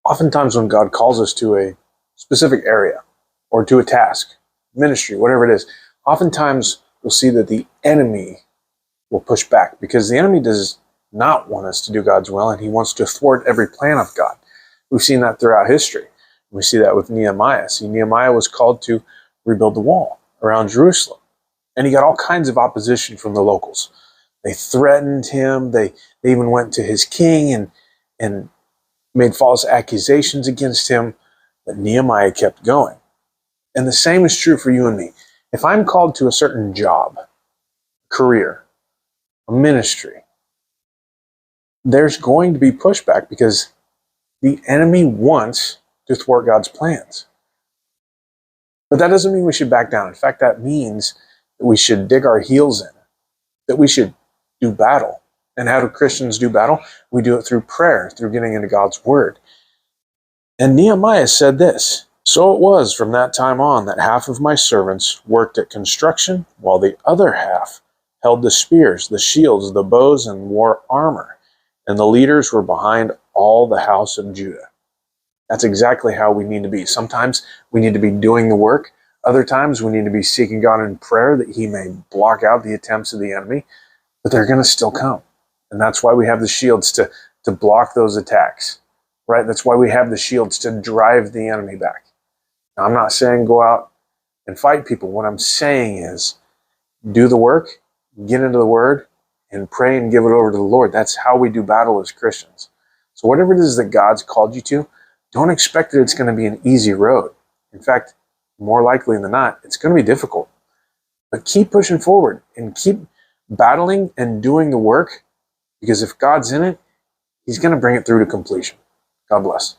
Oftentimes when God calls us to a specific area or to a task, ministry, whatever it is, oftentimes we'll see that the enemy will push back because the enemy does not want us to do God's will, and he wants to thwart every plan of God. We've seen that throughout history. We see that with Nehemiah. See, Nehemiah was called to rebuild the wall around Jerusalem, and he got all kinds of opposition from the locals. They threatened him. They even went to his king and made false accusations against him, but Nehemiah kept going. And the same is true for you and me. If I'm called to a certain job, career, a ministry, there's going to be pushback because the enemy wants to thwart God's plans. But that doesn't mean we should back down. In fact, that means that we should dig our heels in, that we should do battle. And how do Christians do battle? We do it through prayer, through getting into God's word. And Nehemiah said this, "So it was from that time on that half of my servants worked at construction, while the other half held the spears, the shields, the bows, and wore armor. And the leaders were behind all the house of Judah." That's exactly how we need to be. Sometimes we need to be doing the work. Other times we need to be seeking God in prayer that he may block out the attempts of the enemy, but they're going to still come. And that's why we have the shields to block those attacks, right? That's why we have the shields to drive the enemy back. Now, I'm not saying go out and fight people. What I'm saying is do the work, get into the word, and pray and give it over to the Lord. That's how we do battle as Christians. So whatever it is that God's called you to, don't expect that it's going to be an easy road. In fact, more likely than not, it's going to be difficult. But keep pushing forward and keep battling and doing the work, because if God's in it, he's going to bring it through to completion. God bless.